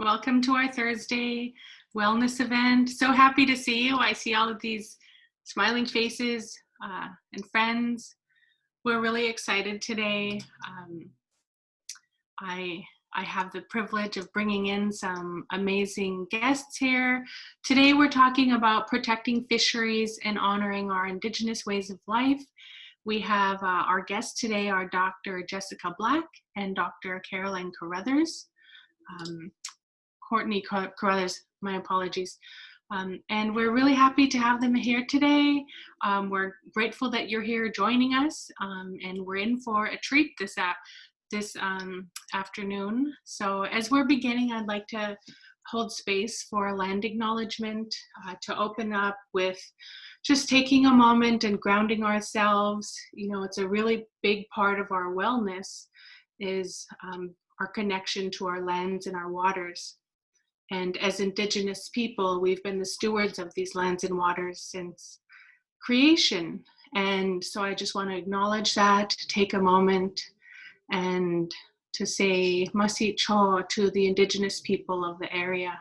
Welcome to our Thursday wellness event. So happy to see you. I see all of these smiling faces and friends. We're really excited today. I have the privilege of bringing in some amazing guests here. Today we're talking about protecting fisheries and honoring our Indigenous ways of life. We have our guests today are Dr. Jessica Black and Dr. Courtney Carothers. Courtney Carothers, my apologies. And we're really happy to have them here today. We're grateful that you're here joining us, and we're in for a treat this afternoon. So as we're beginning, I'd like to hold space for land acknowledgement, to open up with just taking a moment and grounding ourselves. You know, it's a really big part of our wellness is our connection to our lands and our waters. And as Indigenous people, we've been the stewards of these lands and waters since creation. And so I just want to acknowledge that, take a moment, and to say Masit Cho to the Indigenous people of the area.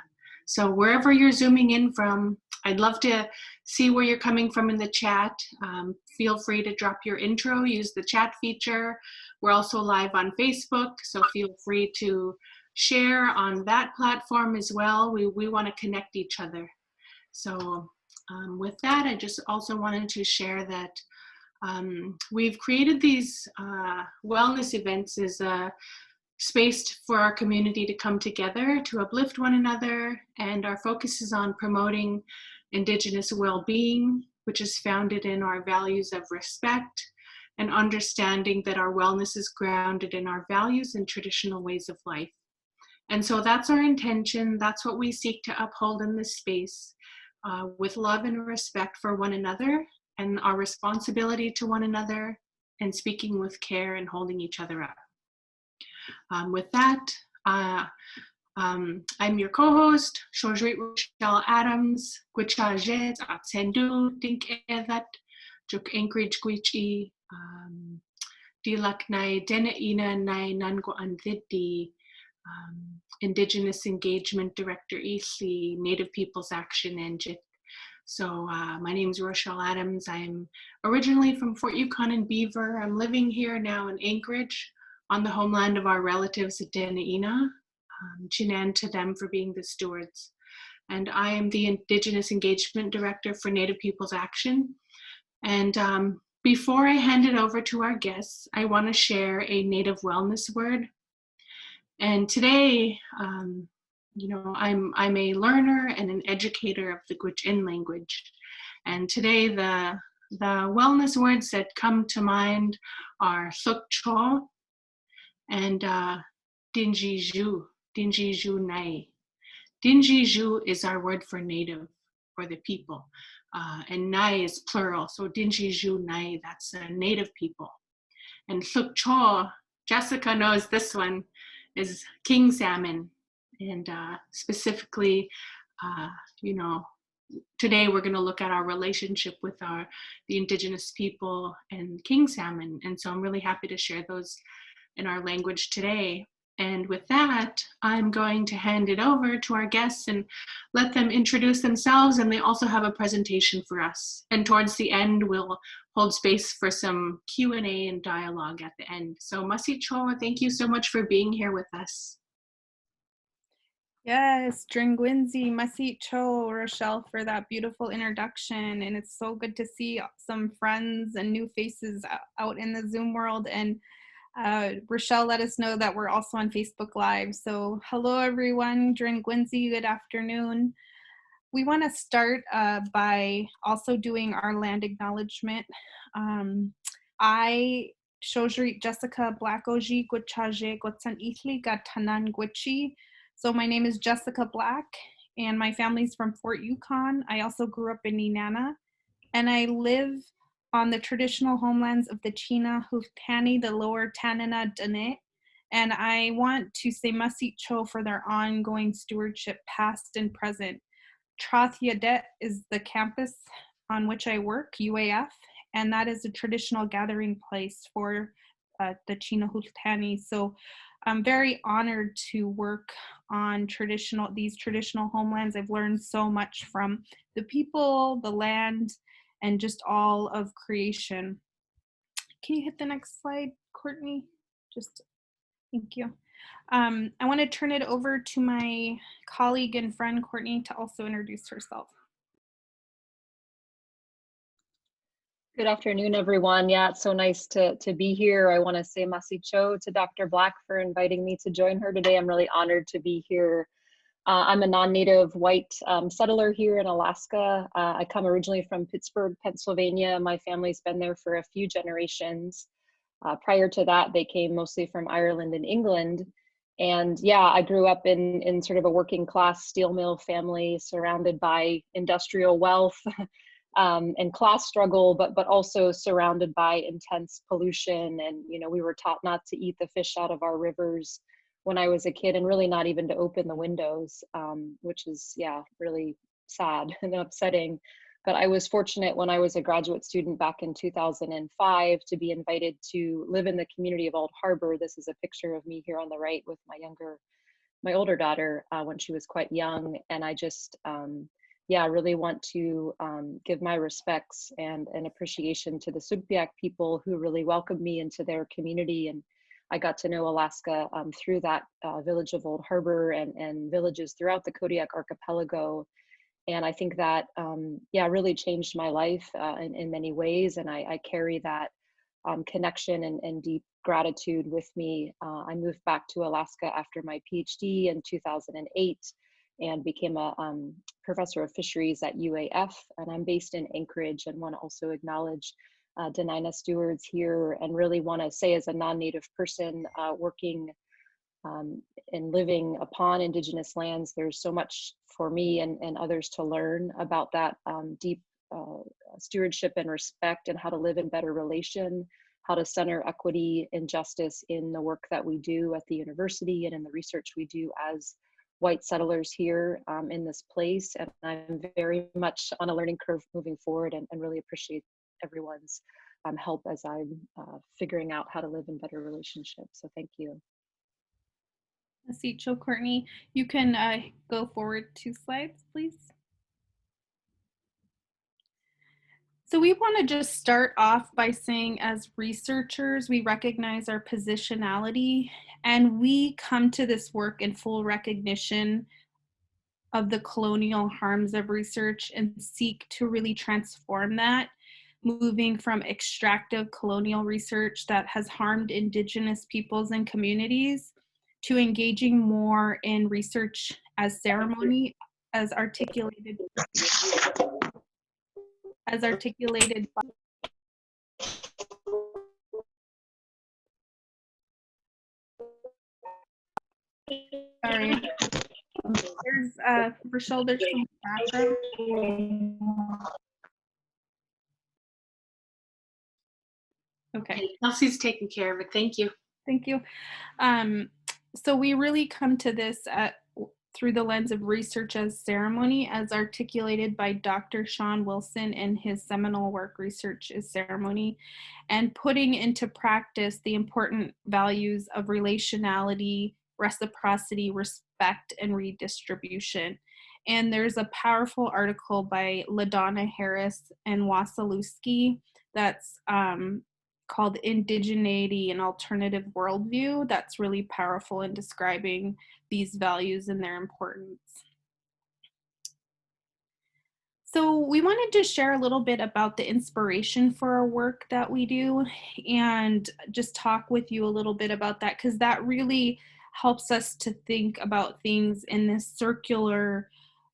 So wherever you're zooming in from, I'd love to see where you're coming from in the chat. Feel free to drop your intro, use the chat feature. We're also live on Facebook, so feel free to share on that platform as well. We want to connect each other. So with that, I just also wanted to share that we've created these wellness events as a space for our community to come together to uplift one another, and our focus is on promoting Indigenous well-being, which is founded in our values of respect and understanding that our wellness is grounded in our values and traditional ways of life. And so that's our intention. That's what we seek to uphold in this space, with love and respect for one another and our responsibility to one another, and speaking with care and holding each other up. With that, I'm your co-host, Shojrit Rochelle Adams, Gwichyaa Zhee, Atsendu, Dink Evat, Juk Anchorage Gwich'in Dene Ina Nai Nango Anvidi, Indigenous Engagement Director EASLey, Native Peoples Action Engine. So my name is Rochelle Adams. I'm originally from Fort Yukon and Beaver. I'm living here now in Anchorage on the homeland of our relatives at Dene. Tanan to them for being the stewards. And I am the Indigenous Engagement Director for Native Peoples Action. And before I hand it over to our guests, I want to share a Native wellness word. And today, you know, I'm a learner and an educator of the Gwich'in language. And today, the wellness words that come to mind are Sukcho and Dinjiju Nai. Dinjiju is our word for native, for the people. And Nai is plural, so Dinjiju Nai, that's native people. And Sukcho, Jessica knows this one, is king salmon. And specifically, you know, today we're going to look at our relationship with the Indigenous people and king salmon. And so I'm really happy to share those in our language today. And with that, I'm going to hand it over to our guests and let them introduce themselves, and they also have a presentation for us. And towards the end, we'll hold space for some Q&A and dialogue at the end. So Masit Cho, thank you so much for being here with us. Yes, Dringwinzi, Masit Cho, Rochelle, for that beautiful introduction. And it's so good to see some friends and new faces out in the Zoom world. And Rochelle let us know that we're also on Facebook Live. So hello, everyone. Dringwinzi, good afternoon. We want to start by also doing our land acknowledgement. I, Shojrit Jessica Black Oji, Gwichyaa Zhee, Gwich'in Dene, got Tanan Gwich'in. So my name is Jessica Black, and my family's from Fort Yukon. I also grew up in Nenana, and I live on the traditional homelands of the Gwich'in, the lower Tanan Dene. And I want to say Masit Cho for their ongoing stewardship, past and present. Trath Yadet is the campus on which I work, UAF, and that is a traditional gathering place for the Gwich'in. So I'm very honored to work on these traditional homelands. I've learned so much from the people, the land, and just all of creation. Can you hit the next slide, Courtney? Thank you. I want to turn it over to my colleague and friend, Courtney, to also introduce herself. Good afternoon, everyone. Yeah, it's so nice to be here. I want to say masicho to Dr. Black for inviting me to join her today. I'm really honored to be here. I'm a non-native white settler here in Alaska. I come originally from Pittsburgh, Pennsylvania. My family's been there for a few generations. Prior to that, they came mostly from Ireland and England. And yeah, I grew up in sort of a working class steel mill family surrounded by industrial wealth. And class struggle, but also surrounded by intense pollution. And, you know, we were taught not to eat the fish out of our rivers when I was a kid, and really not even to open the windows, which is, yeah, really sad and upsetting. But I was fortunate when I was a graduate student back in 2005 to be invited to live in the community of Old Harbor. This is a picture of me here on the right with my older daughter when she was quite young. And I just, yeah, I really want to give my respects and appreciation to the Sugpiaq people who really welcomed me into their community. And I got to know Alaska through that village of Old Harbor and villages throughout the Kodiak archipelago. And I think that, yeah, really changed my life in many ways. And I carry that connection and deep gratitude with me. I moved back to Alaska after my Ph.D. in 2008. And became a professor of fisheries at UAF. And I'm based in Anchorage, and want to also acknowledge Denina stewards here, and really want to say, as a non-native person working and living upon Indigenous lands, there's so much for me and others to learn about that deep stewardship and respect, and how to live in better relation, how to center equity and justice in the work that we do at the university and in the research we do as white settlers here in this place. And I'm very much on a learning curve moving forward, and really appreciate everyone's help as I'm figuring out how to live in better relationships. So thank you. Masicho, Courtney, you can go forward 2 slides, please. So we want to just start off by saying, as researchers, we recognize our positionality, and we come to this work in full recognition of the colonial harms of research and seek to really transform that, moving from extractive colonial research that has harmed Indigenous peoples and communities to engaging more in research as ceremony, as articulated by sorry. There's Rochelle, there's some background. Okay. Elsie's taking care of it. Thank you. Thank you. So we really come to this through the lens of research as ceremony, as articulated by Dr. Sean Wilson in his seminal work, Research is Ceremony, and putting into practice the important values of relationality, reciprocity, respect, and redistribution. And there's a powerful article by LaDonna Harris and Wasilewski that's called Indigeneity and Alternative Worldview, that's really powerful in describing these values and their importance. So we wanted to share a little bit about the inspiration for our work that we do, and just talk with you a little bit about that, because that really helps us to think about things in this circular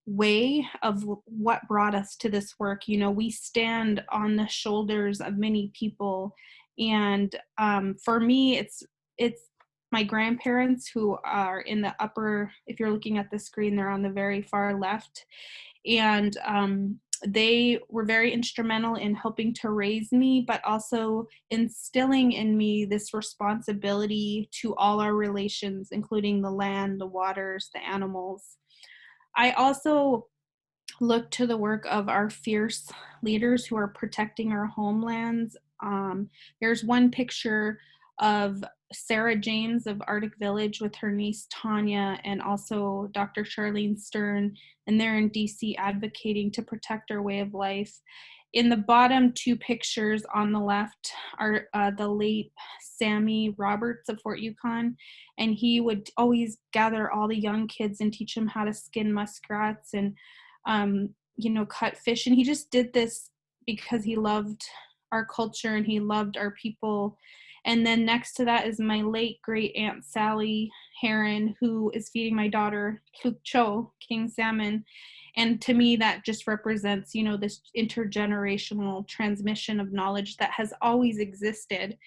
way of what brought us to this work. You know, we stand on the shoulders of many people, and for me, it's my grandparents, who are in the upper, if you're looking at the screen, they're on the very far left, and they were very instrumental in helping to raise me, but also instilling in me this responsibility to all our relations, including the land, the waters, the animals. I also look to the work of our fierce leaders who are protecting our homelands. There's one picture of Sarah James of Arctic Village with her niece Tanya, and also Dr. Charlene Stern, and they're in DC advocating to protect our way of life. In the bottom two pictures on the left are the late Sammy Roberts of Fort Yukon, and he would always gather all the young kids and teach them how to skin muskrats and cut fish. And he just did this because he loved our culture and he loved our people. And then next to that is my late great aunt Sally Heron, who is feeding my daughter Cho, king salmon. And to me, that just represents, this intergenerational transmission of knowledge that has always existed.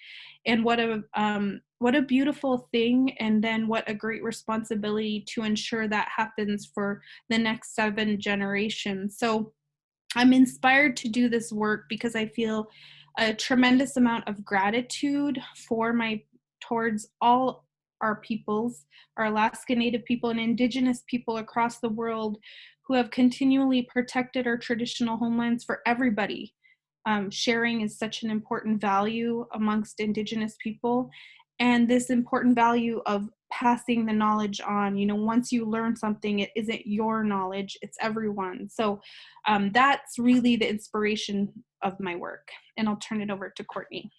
And what a beautiful thing, and then what a great responsibility to ensure that happens for the next 7 generations. So I'm inspired to do this work because I feel a tremendous amount of gratitude towards all our peoples, our Alaska Native people and Indigenous people across the world who have continually protected our traditional homelands for everybody. Sharing is such an important value amongst Indigenous people, and this important value of passing the knowledge on. Once you learn something, it isn't your knowledge, it's everyone. So that's really the inspiration of my work. And I'll turn it over to Courtney.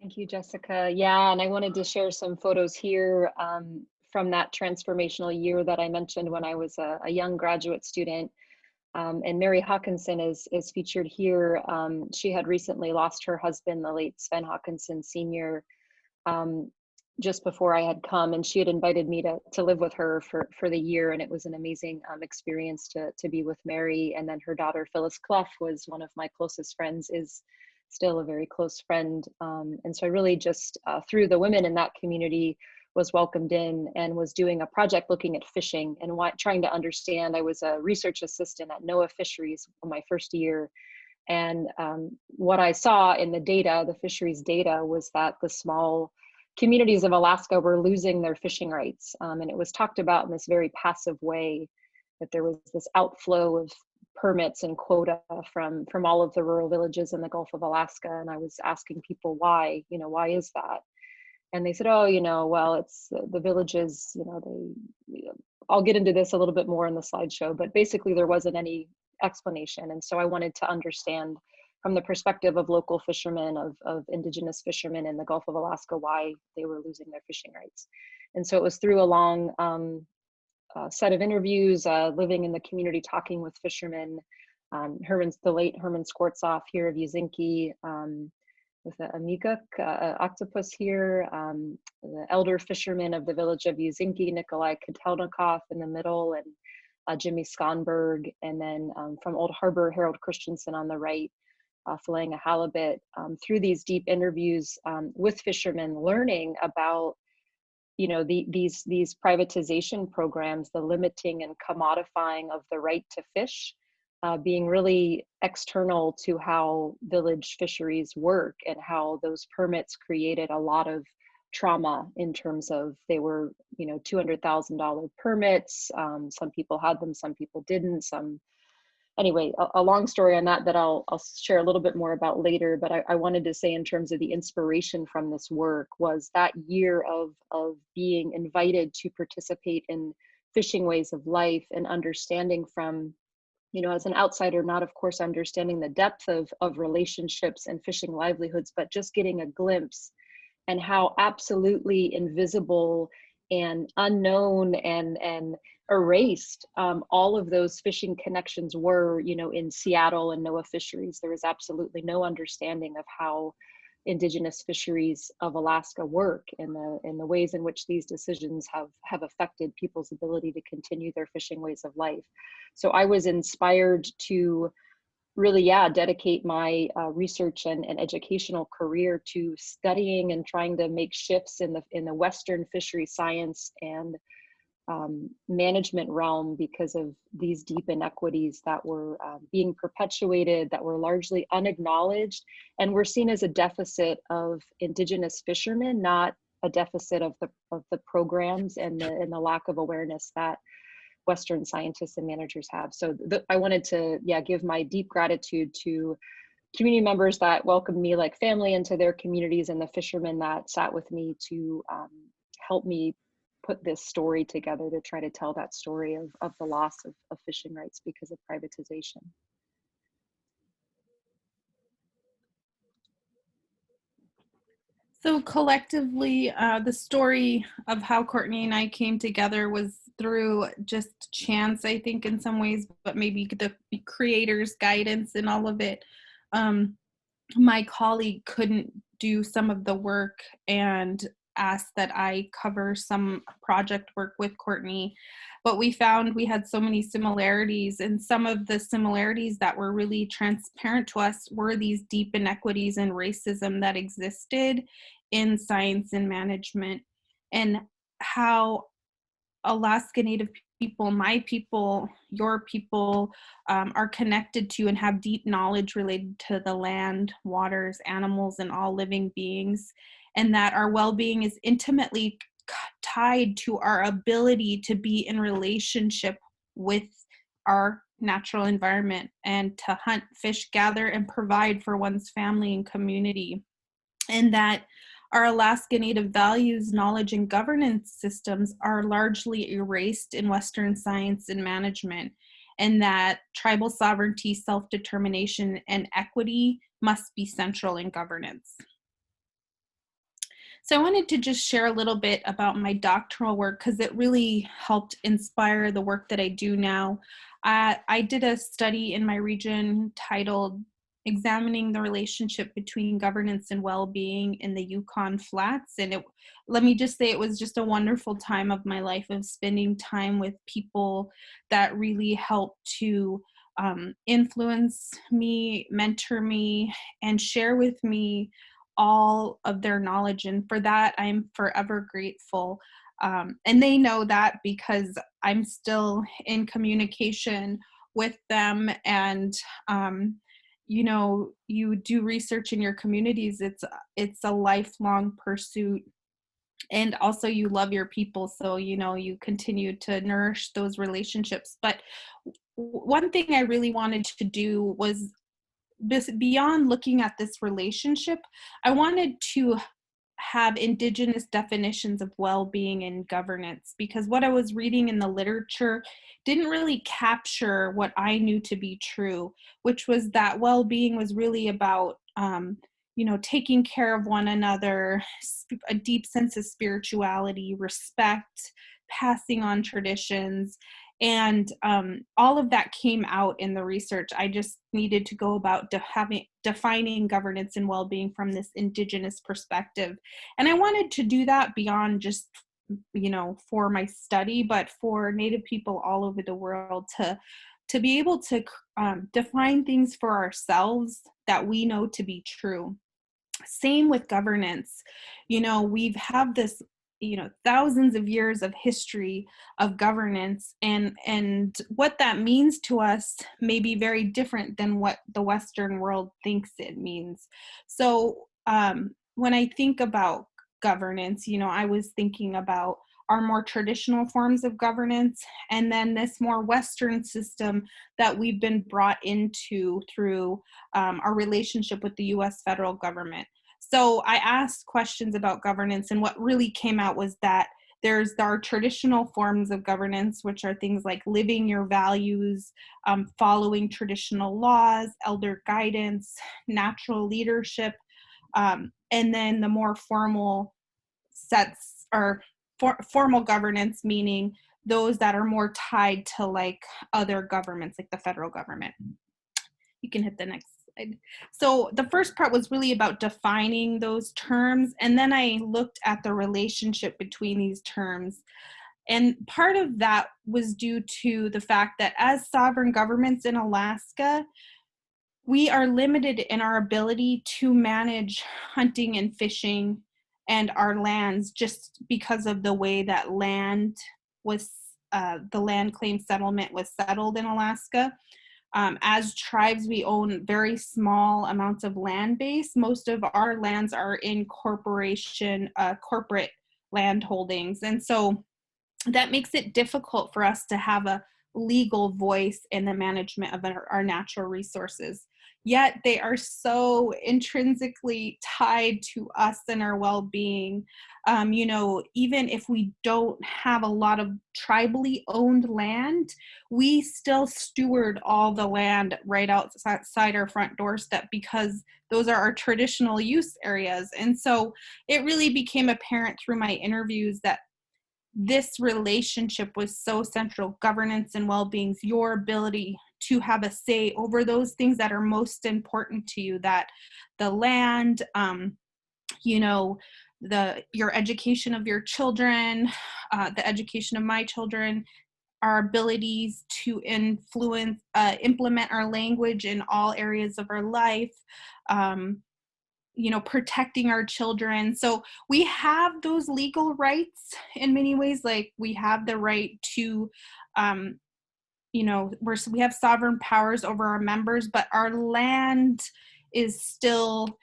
Thank you, Jessica. Yeah, and I wanted to share some photos here from that transformational year that I mentioned when I was a young graduate student. And Mary Hawkinson is featured here. She had recently lost her husband, the late Sven Hawkinson Sr., just before I had come, and she had invited me to live with her for the year, and it was an amazing experience to be with Mary. And then her daughter Phyllis Clough was one of my closest friends, is still a very close friend. And so I really just, through the women in that community, was welcomed in and was doing a project looking at fishing and trying to understand. I was a research assistant at NOAA Fisheries for my first year. And what I saw in the data, the fisheries data, was that the small communities of Alaska were losing their fishing rights. And it was talked about in this very passive way, that there was this outflow of permits and quota from all of the rural villages in the Gulf of Alaska. And I was asking people why, why is that? And they said, oh, well, it's the villages, I'll get into this a little bit more in the slideshow, but basically there wasn't any explanation. And so I wanted to understand from the perspective of local fishermen, of Indigenous fishermen in the Gulf of Alaska, why they were losing their fishing rights. And so it was through a long set of interviews, living in the community, talking with fishermen, the late Herman Skwortzoff here of Yuzinki, with the Amiguk octopus here, the elder fishermen of the village of Yuzinki, Nikolai Kotelnikov in the middle, and Jimmy Skonberg, and then from Old Harbor, Harold Christensen on the right, filleting a halibut. Through these deep interviews with fishermen, learning about these privatization programs, the limiting and commodifying of the right to fish, being really external to how village fisheries work, and how those permits created a lot of trauma in terms of they were, $200,000 permits. Some people had them, some people didn't. Anyway, a long story on that I'll share a little bit more about later. But I wanted to say, in terms of the inspiration from this work, was that year of being invited to participate in fishing ways of life, and understanding from, as an outsider, not of course understanding the depth of relationships and fishing livelihoods, but just getting a glimpse, and how absolutely invisible and unknown and erased all of those fishing connections were, in Seattle and NOAA Fisheries. There was absolutely no understanding of how Indigenous fisheries of Alaska work, and the ways in which these decisions have affected people's ability to continue their fishing ways of life. So I was inspired to really, dedicate my research and educational career to studying and trying to make shifts in the Western fishery science and management realm, because of these deep inequities that were being perpetuated, that were largely unacknowledged, and were seen as a deficit of Indigenous fishermen, not a deficit of the programs and the lack of awareness that Western scientists and managers have. So I wanted to, give my deep gratitude to community members that welcomed me like family into their communities, and the fishermen that sat with me to help me put this story together, to try to tell that story of the loss of fishing rights because of privatization. So collectively, the story of how Courtney and I came together was through just chance, I think, in some ways, but maybe the creator's guidance in all of it. My colleague couldn't do some of the work and asked that I cover some project work with Courtney, but we found we had so many similarities, and some of the similarities that were really transparent to us were these deep inequities and racism that existed in science and management, and how Alaska Native people, my people, your people, are connected to and have deep knowledge related to the land, waters, animals, and all living beings, and that our well-being is intimately tied to our ability to be in relationship with our natural environment and to hunt, fish, gather, and provide for one's family and community. And that our Alaska Native values, knowledge, and governance systems are largely erased in Western science and management, and that tribal sovereignty, self-determination, and equity must be central in governance. So I wanted to just share a little bit about my doctoral work because it really helped inspire the work that I do now. I did a study in my region titled Examining the Relationship Between Governance and Well-Being in the Yukon Flats. And let me just say, it was just a wonderful time of my life of spending time with people that really helped to influence me, mentor me, and share with me all of their knowledge. And for that, I'm forever grateful. And they know that because I'm still in communication with them. And you know, you do research in your communities. It's a lifelong pursuit. And also you love your people. So, you know, you continue to nourish those relationships. But one thing I really wanted to do was, beyond looking at this relationship, I wanted to have Indigenous definitions of well-being and governance, because what I was reading in the literature didn't really capture what I knew to be true, which was that well-being was really about, you know, taking care of one another, a deep sense of spirituality, respect, passing on traditions. And all of that came out in the research. I just needed to go about defining governance and well-being from this Indigenous perspective. And I wanted to do that beyond just, you know, for my study, but for Native people all over the world to be able to define things for ourselves that we know to be true. Same with governance. You know, we've had this, you know, thousands of years of history of governance, and what that means to us may be very different than what the Western world thinks it means. So when I think about governance, you know, I was thinking about our more traditional forms of governance, and then this more Western system that we've been brought into through our relationship with the US federal government. So I asked questions about governance, and what really came out was that there's our traditional forms of governance, which are things like living your values, following traditional laws, elder guidance, natural leadership, and then the more formal sets or formal governance, meaning those that are more tied to like other governments, like the federal government. You can hit the next slide. So the first part was really about defining those terms, and then I looked at the relationship between these terms. And part of that was due to the fact that as sovereign governments in Alaska, we are limited in our ability to manage hunting and fishing and our lands just because of the way that land was, the land claim settlement was settled in Alaska. As tribes, we own very small amounts of land base. Most of our lands are in corporate land holdings. And so that makes it difficult for us to have a legal voice in the management of our natural resources. yet they are so intrinsically tied to us and our well-being. You know, even if we don't have a lot of tribally owned land, we still steward all the land right outside our front doorstep because those are our traditional use areas. And so it really became apparent through my interviews that this relationship was so central. Governance and well-being, your ability to have a say over those things that are most important to you, that the land, you know, your education of your children, the education of my children, our abilities to implement our language in all areas of our life, you know, protecting our children. So we have those legal rights in many ways. Like we have the right to, you know, we have sovereign powers over our members, but our land is still,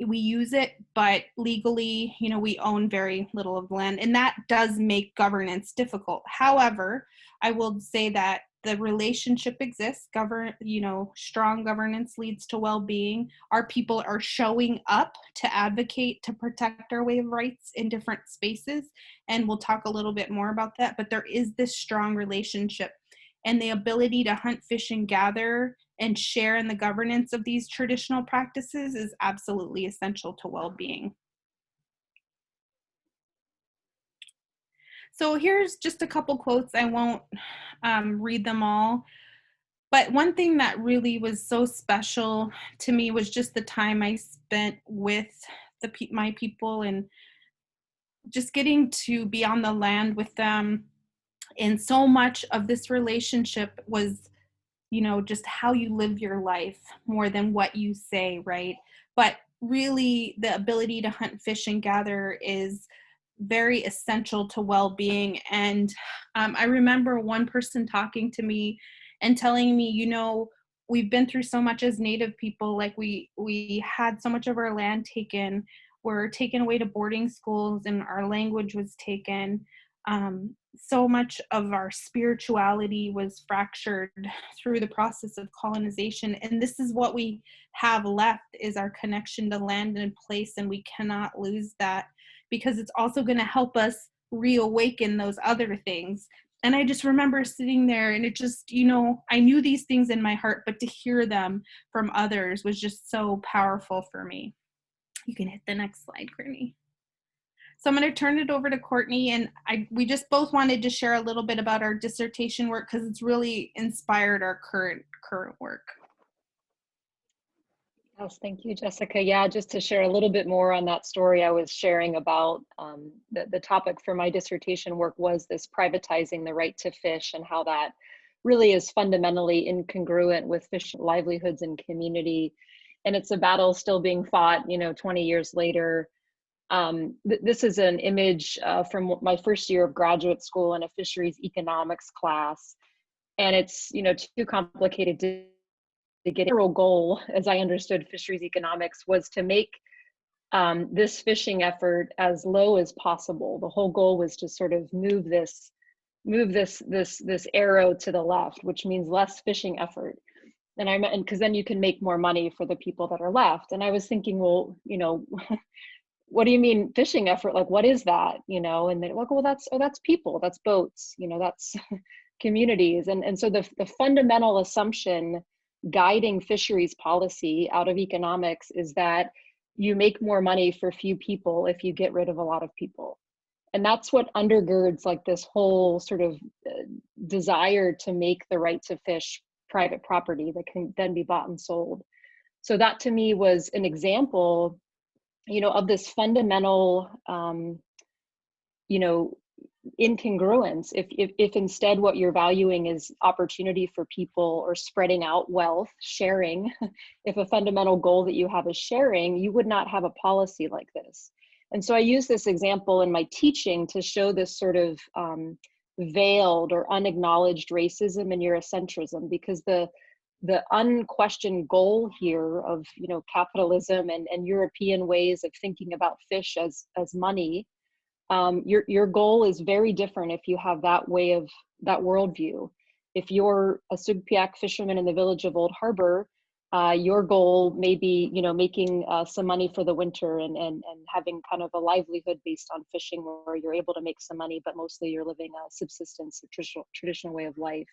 we use it, but legally, you know, we own very little of the land, and that does make governance difficult. However, I will say that the relationship exists. You know, strong governance leads to well-being. Our people are showing up to advocate to protect our way of rights in different spaces, and we'll talk a little bit more about that. But there is this strong relationship, and the ability to hunt, fish, and gather and share in the governance of these traditional practices is absolutely essential to well-being. So here's just a couple quotes. I won't read them all, but one thing that really was so special to me was just the time I spent with my people and just getting to be on the land with them. And so much of this relationship was, you know, just how you live your life more than what you say, right? But really the ability to hunt, fish, and gather is very essential to well-being. And I remember one person talking to me and telling me, you know, we've been through so much as Native people. Like we had so much of our land taken. We're taken away to boarding schools, and our language was taken. So much of our spirituality was fractured through the process of colonization. And this is what we have left, is our connection to land and place. And we cannot lose that, because it's also going to help us reawaken those other things. And I just remember sitting there, and it just, you know, I knew these things in my heart, but to hear them from others was just so powerful for me. You can hit the next slide, Courtney. So I'm going to turn it over to Courtney, and we just both wanted to share a little bit about our dissertation work because it's really inspired our current work. Yes, thank you, Jessica. Yeah, just to share a little bit more on that story I was sharing about, the topic for my dissertation work was this privatizing the right to fish, and how that really is fundamentally incongruent with fish livelihoods and community. And it's a battle still being fought, you know, 20 years later. This is an image from my first year of graduate school in a fisheries economics class. And it's, you know, too complicated to get. The goal, as I understood fisheries economics, was to make this fishing effort as low as possible. The whole goal was to sort of move this arrow to the left, which means less fishing effort. And because then you can make more money for the people that are left. And I was thinking, well, you know, what do you mean fishing effort? Like, what is that? You know, and they're like, well, that's people, that's boats, you know, that's communities. And so the fundamental assumption guiding fisheries policy out of economics is that you make more money for few people if you get rid of a lot of people. And that's what undergirds like this whole sort of desire to make the right to fish private property that can then be bought and sold. So that to me was an example, you know, of this fundamental, you know, incongruence. If instead what you're valuing is opportunity for people or spreading out wealth, sharing, if a fundamental goal that you have is sharing, you would not have a policy like this. And so I use this example in my teaching to show this sort of veiled or unacknowledged racism and Eurocentrism, because the unquestioned goal here of, you know, capitalism and European ways of thinking about fish as money, your goal is very different if you have that way of that worldview. If you're a Sugpiaq fisherman in the village of Old Harbor, your goal may be, making some money for the winter and having kind of a livelihood based on fishing where you're able to make some money, but mostly you're living a subsistence, a traditional way of life.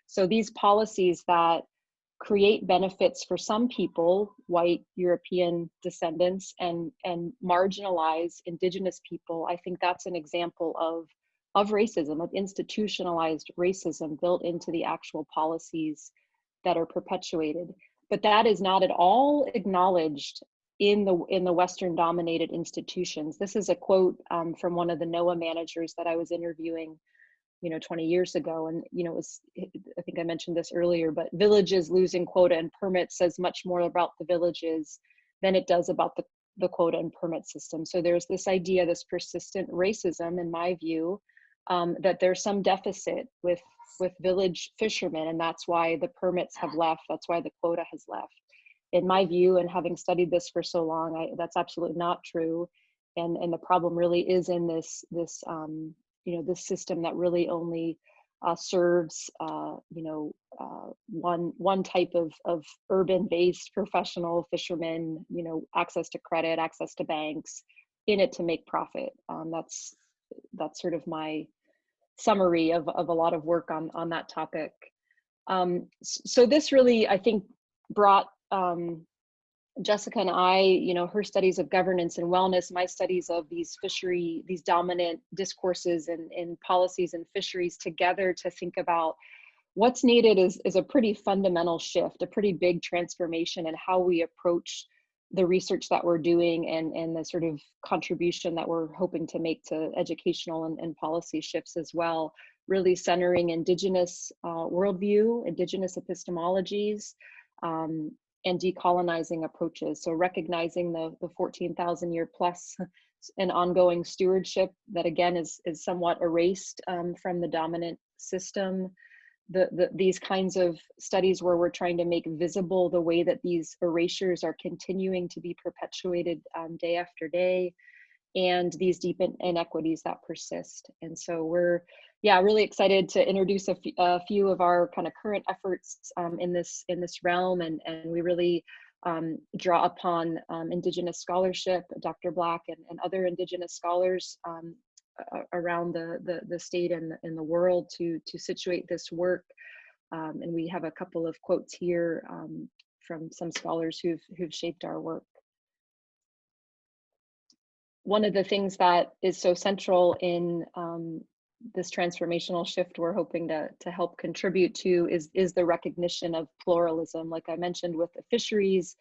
So these policies that create benefits for some people, white European descendants, and marginalize Indigenous people, I think that's an example of racism, of institutionalized racism built into the actual policies that are perpetuated. But that is not at all acknowledged in the Western dominated institutions. This is a quote from one of the NOAA managers that I was interviewing 20 years ago. And, I think I mentioned this earlier, but villages losing quota and permits says much more about the villages than it does about the quota and permit system. So there's this idea, this persistent racism, in my view, that there's some deficit with village fishermen, and that's why the permits have left, that's why the quota has left. In my view, and having studied this for so long, that's absolutely not true. And the problem really is in this system that really only serves one type of urban-based professional fishermen, access to credit, access to banks, in it to make profit. That's sort of my summary of a lot of work on that topic. So this really, I think, brought Jessica and I, her studies of governance and wellness, my studies of these dominant discourses and policies and fisheries together to think about what's needed is a pretty fundamental shift, a pretty big transformation in how we approach the research that we're doing and the sort of contribution that we're hoping to make to educational and policy shifts as well, really centering Indigenous worldview, Indigenous epistemologies, and decolonizing approaches. So recognizing the 14,000 year plus and ongoing stewardship that again is somewhat erased from the dominant system. These kinds of studies where we're trying to make visible the way that these erasures are continuing to be perpetuated day after day, and these deep inequities that persist. And so we're really excited to introduce a few of our kind of current efforts in this realm, and we really draw upon Indigenous scholarship, Dr. Black and other Indigenous scholars around the state and the world to situate this work. And we have a couple of quotes here from some scholars who've shaped our work. One of the things that is so central in this transformational shift we're hoping to help contribute to is the recognition of pluralism. Like I mentioned with the fisheries,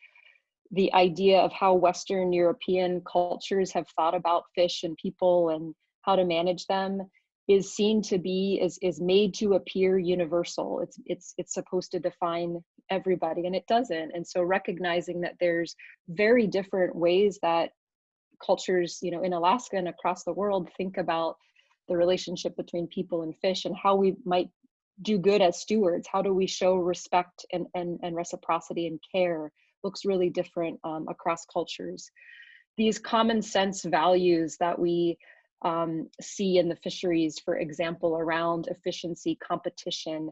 the idea of how Western European cultures have thought about fish and people and how to manage them is seen to be, is made to appear universal. It's supposed to define everybody, and it doesn't. And so recognizing that there's very different ways that cultures, in Alaska and across the world think about the relationship between people and fish and how we might do good as stewards. How do we show respect and reciprocity and care looks really different across cultures. These common sense values that we see in the fisheries, for example, around efficiency, competition,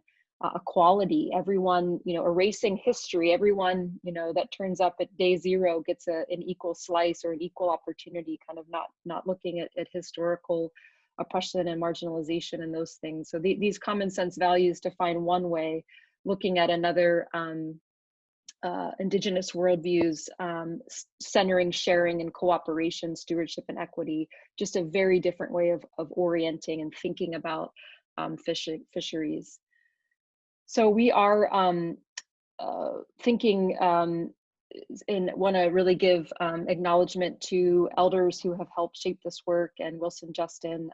equality, everyone, erasing history, everyone, that turns up at day zero gets an equal slice or an equal opportunity, kind of not looking at historical oppression and marginalization and those things. So these common sense values define one way, looking at another, Indigenous worldviews, centering sharing and cooperation, stewardship and equity, just a very different way of orienting and thinking about fisheries. So we are thinking and want to really give acknowledgement to elders who have helped shape this work, and Wilson Justin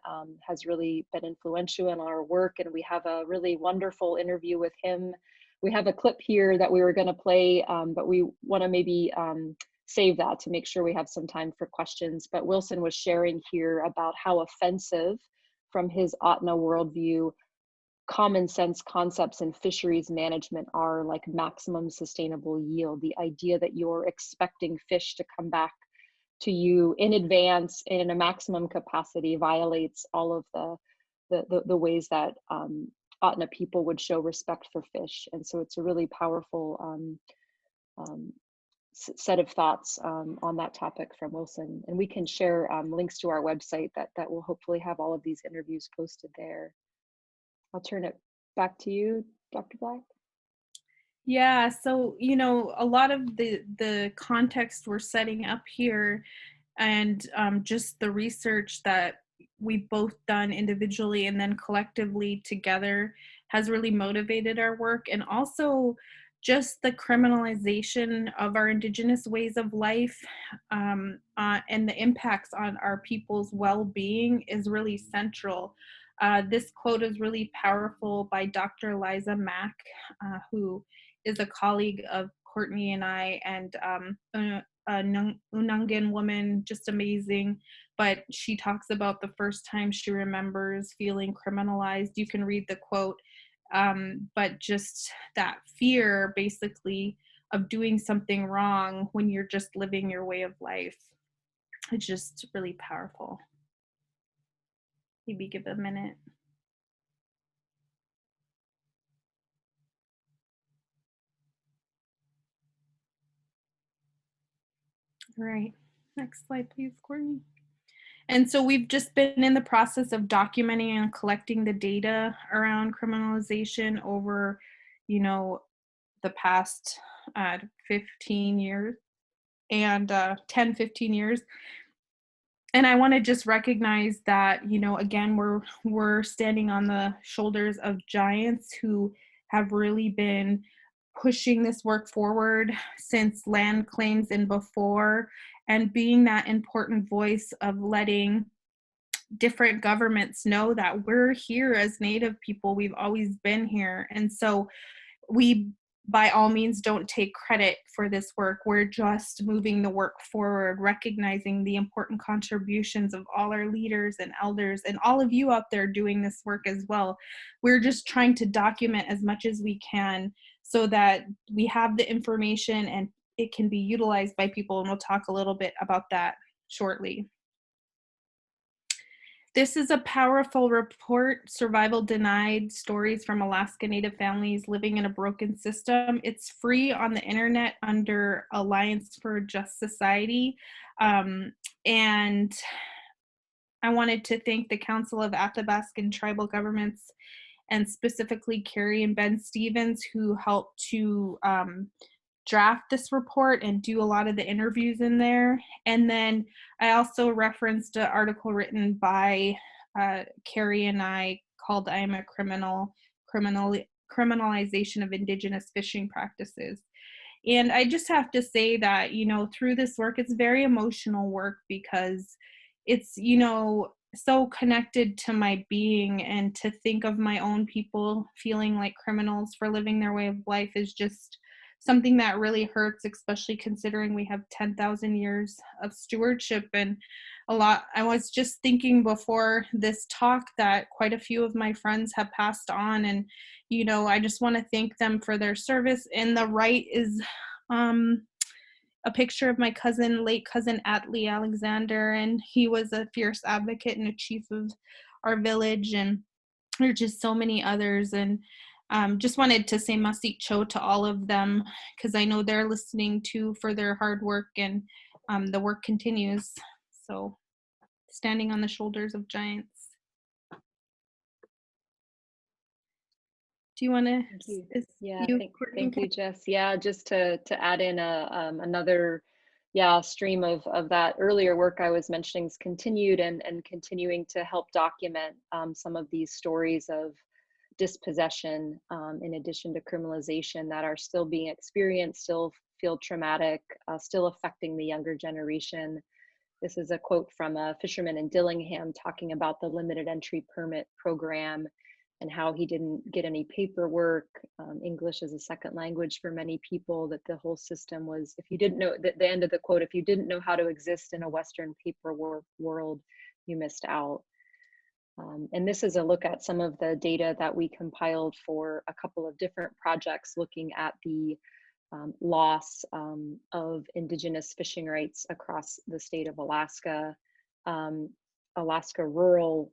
has really been influential in our work, and we have a really wonderful interview with him. We have a clip here that we were going to play, but we want to maybe save that to make sure we have some time for questions. But Wilson was sharing here about how offensive, from his Ahtna worldview, common sense concepts in fisheries management are, like maximum sustainable yield. The idea that you're expecting fish to come back to you in advance in a maximum capacity violates all of the ways that Ahtna people would show respect for fish. And so it's a really powerful set of thoughts on that topic from Wilson. And we can share links to our website that will hopefully have all of these interviews posted there. I'll turn it back to you, Dr. Black. Yeah, so a lot of the context we're setting up here, and just the research that we've both done individually and then collectively together has really motivated our work. And also just the criminalization of our Indigenous ways of life, and the impacts on our people's well-being is really central. This quote is really powerful by Dr. Liza Mack, who is a colleague of Courtney and I, and a Unangan woman, just amazing. But she talks about the first time she remembers feeling criminalized. You can read the quote, but just that fear, basically, of doing something wrong when you're just living your way of life. It's just really powerful. Maybe give it a minute. All right, next slide, please, Courtney. And so we've just been in the process of documenting and collecting the data around criminalization over, the past 15 years and 10, 15 years. And I want to just recognize that, again, we're standing on the shoulders of giants who have really been pushing this work forward since land claims and before, and being that important voice of letting different governments know that we're here as Native people. We've always been here. And so we, by all means, don't take credit for this work. We're just moving the work forward, recognizing the important contributions of all our leaders and elders and all of you out there doing this work as well. We're just trying to document as much as we can so that we have the information and it can be utilized by people. And we'll talk a little bit about that shortly. This is a powerful report, Survival Denied, Stories from Alaska Native Families Living in a Broken System. It's free on the internet under Alliance for a Just Society. And I wanted to thank the Council of Athabascan Tribal Governments, and specifically Carrie and Ben Stevens, who helped to draft this report and do a lot of the interviews in there. And then I also referenced an article written by Carrie and I called I Am a Criminal, Criminalization of Indigenous Fishing Practices. And I just have to say that, through this work, it's very emotional work because it's, so connected to my being, and to think of my own people feeling like criminals for living their way of life is just something that really hurts, especially considering we have 10,000 years of stewardship. And I was just thinking before this talk that quite a few of my friends have passed on, and I just want to thank them for their service. And the right is a picture of my late cousin Atlee Alexander, and he was a fierce advocate and a chief of our village, and there are just so many others. And just wanted to say Masik Cho to all of them, because I know they're listening too, for their hard work, and the work continues. So standing on the shoulders of giants. Do you want to? Thank you. Thank you, Jess. Yeah, just to add in another stream of that earlier work I was mentioning is continued and continuing to help document some of these stories of dispossession, in addition to criminalization, that are still being experienced, still feel traumatic, still affecting the younger generation. This is a quote from a fisherman in Dillingham talking about the limited entry permit program and how he didn't get any paperwork. English is a second language for many people, that the whole system was, if you didn't know, the end of the quote, if you didn't know how to exist in a Western paperwork world, you missed out. And this is a look at some of the data that we compiled for a couple of different projects looking at the loss of Indigenous fishing rights across the state of Alaska. Alaska rural,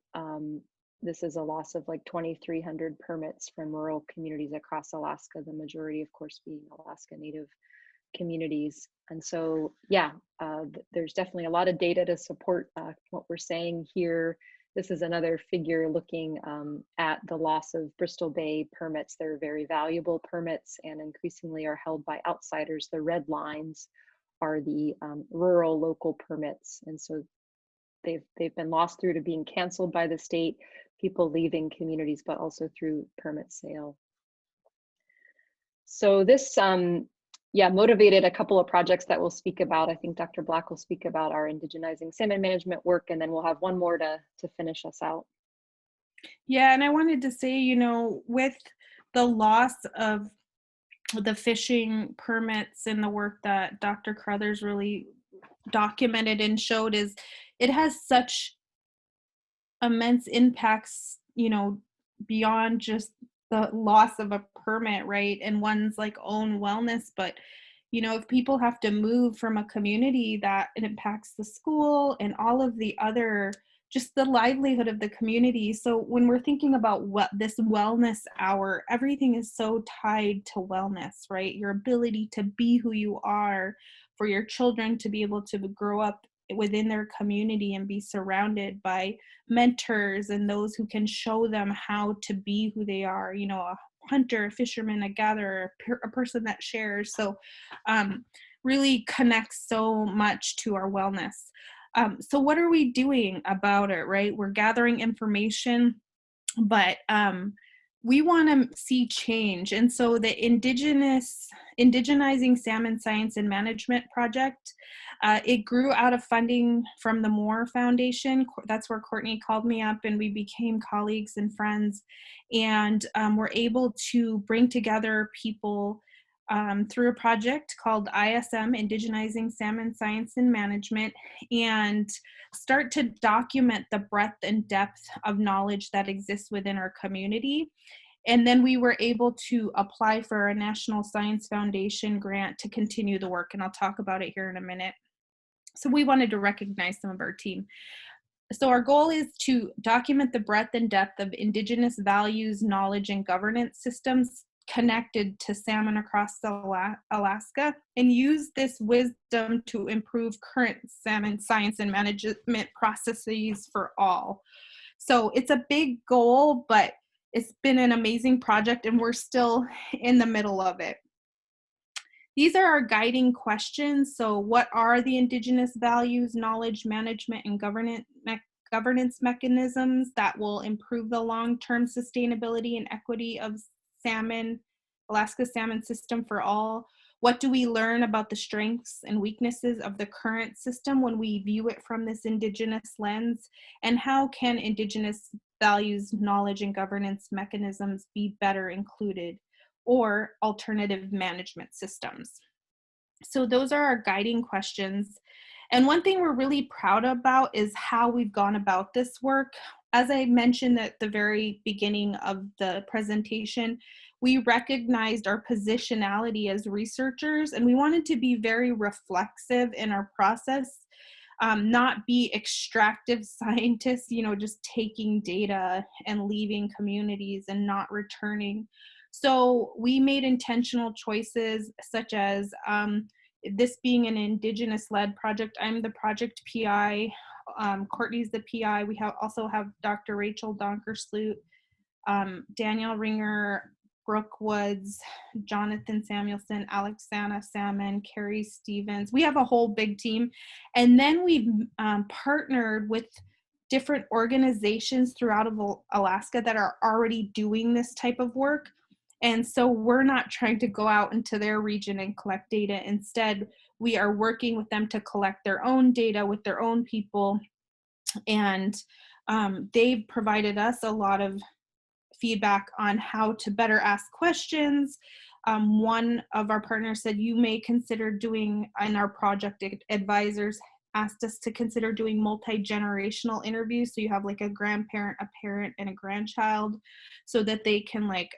this is a loss of like 2,300 permits from rural communities across Alaska, the majority, of course, being Alaska Native communities. And so, yeah, there's definitely a lot of data to support what we're saying here. This is another figure looking at the loss of Bristol Bay permits. They're very valuable permits and increasingly are held by outsiders. The red lines are the rural local permits. And so they've been lost through to being canceled by the state, people leaving communities, but also through permit sale. So this, motivated a couple of projects that we'll speak about. I think Dr. Black will speak about our indigenizing salmon management work, and then we'll have one more to finish us out. Yeah, and I wanted to say, you know, with the loss of the fishing permits and the work that Dr. Carothers really documented and showed, is it has such immense impacts, you know, beyond just the loss of a permit, right, and one's like own wellness. But you know, if people have to move from a community, that it impacts the school and all of the other, just the livelihood of the community. So when we're thinking about what this wellness hour, everything is so tied to wellness, right? Your ability to be who you are, for your children to be able to grow up within their community and be surrounded by mentors and those who can show them how to be who they are, you know, a hunter, a fisherman, a gatherer, a person that shares. So really connects so much to our wellness. So what are we doing about it, right? We're gathering information, but we want to see change. And so the Indigenizing Salmon Science and Management Project, it grew out of funding from the Moore Foundation. That's where Courtney called me up and we became colleagues and friends. And we're able to bring together people through a project called ISM, Indigenizing Salmon Science and Management, and start to document the breadth and depth of knowledge that exists within our community. And then we were able to apply for a National Science Foundation grant to continue the work, and I'll talk about it here in a minute. So we wanted to recognize some of our team. So our goal is to document the breadth and depth of Indigenous values, knowledge, and governance systems connected to salmon across Alaska, and use this wisdom to improve current salmon science and management processes for all. So it's a big goal, but it's been an amazing project and we're still in the middle of it. These are our guiding questions. So what are the Indigenous values, knowledge, management, and governance mechanisms that will improve the long-term sustainability and equity of Alaska salmon system for all? What do we learn about the strengths and weaknesses of the current system when we view it from this Indigenous lens? And how can Indigenous values, knowledge, and governance mechanisms be better included, or alternative management systems? So those are our guiding questions. And one thing we're really proud about is how we've gone about this work. As I mentioned at the very beginning of the presentation, we recognized our positionality as researchers, and we wanted to be very reflexive in our process, not be extractive scientists, you know, just taking data and leaving communities and not returning. So we made intentional choices, such as this being an Indigenous-led project. I'm the project PI. Courtney's the PI. We also have Dr. Rachel Donkersloot, Daniel Ringer, Brooke Woods, Jonathan Samuelson, Alexana Salmon, Carrie Stevens. We have a whole big team. And then we've partnered with different organizations throughout Alaska that are already doing this type of work. And so we're not trying to go out into their region and collect data. Instead, we are working with them to collect their own data with their own people. And they've provided us a lot of feedback on how to better ask questions. One of our partners said, you may consider doing, and our project advisors asked us to consider doing multi-generational interviews. So you have like a grandparent, a parent, and a grandchild, so that they can like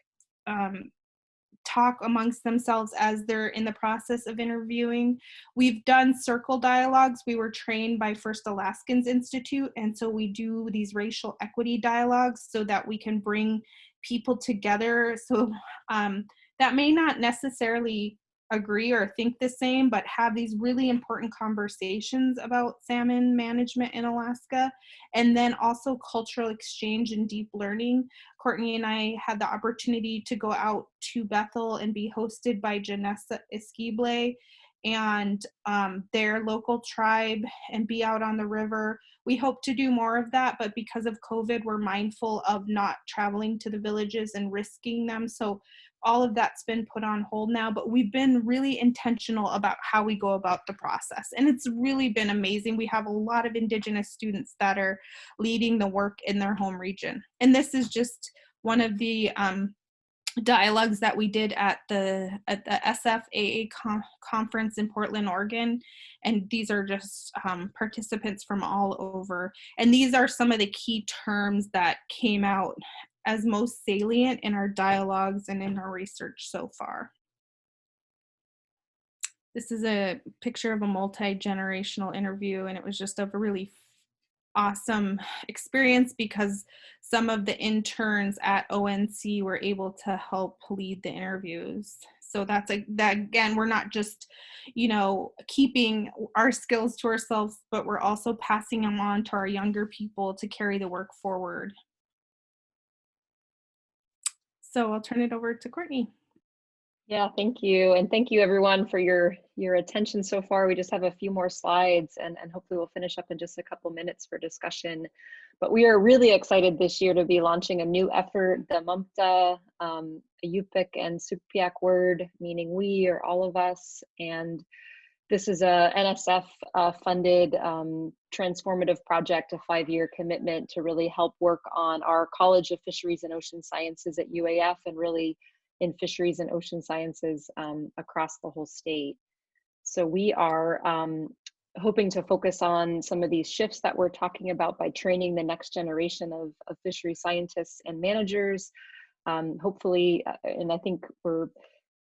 talk amongst themselves as they're in the process of interviewing. We've done circle dialogues. We were trained by First Alaskans Institute, and so we do these racial equity dialogues so that we can bring people together. So that may not necessarily agree or think the same, but have these really important conversations about salmon management in Alaska. And then also cultural exchange and deep learning. Courtney and I had the opportunity to go out to Bethel and be hosted by Janessa Esquible and their local tribe and be out on the river. We hope to do more of that, but because of COVID, we're mindful of not traveling to the villages and risking them. So all of that's been put on hold now, but we've been really intentional about how we go about the process. And it's really been amazing. We have a lot of Indigenous students that are leading the work in their home region. And this is just one of the dialogues that we did at the SFAA conference in Portland, Oregon. And these are just participants from all over. And these are some of the key terms that came out as most salient in our dialogues and in our research so far. This is a picture of a multi-generational interview, and it was just a really awesome experience because some of the interns at ONC were able to help lead the interviews. So that again, we're not just, keeping our skills to ourselves, but we're also passing them on to our younger people to carry the work forward. So I'll turn it over to Courtney. Yeah, thank you. And thank you everyone for your attention so far. We just have a few more slides and hopefully we'll finish up in just a couple minutes for discussion. But we are really excited this year to be launching a new effort, the Mumpta, a Yupik and Sukpiak word, meaning we or all of us. And this is a NSF funded transformative project, a 5-year commitment to really help work on our College of Fisheries and Ocean Sciences at UAF and really in fisheries and ocean sciences across the whole state. So we are hoping to focus on some of these shifts that we're talking about by training the next generation of fishery scientists and managers. Hopefully, and I think we're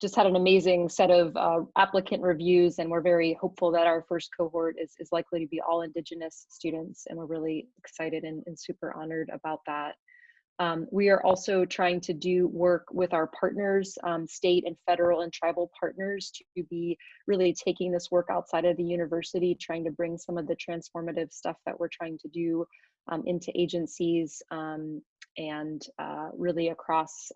just had an amazing set of applicant reviews, and we're very hopeful that our first cohort is likely to be all Indigenous students, and we're really excited and super honored about that. We are also trying to do work with our partners, state and federal and tribal partners, to be really taking this work outside of the university, trying to bring some of the transformative stuff that we're trying to do into agencies and really across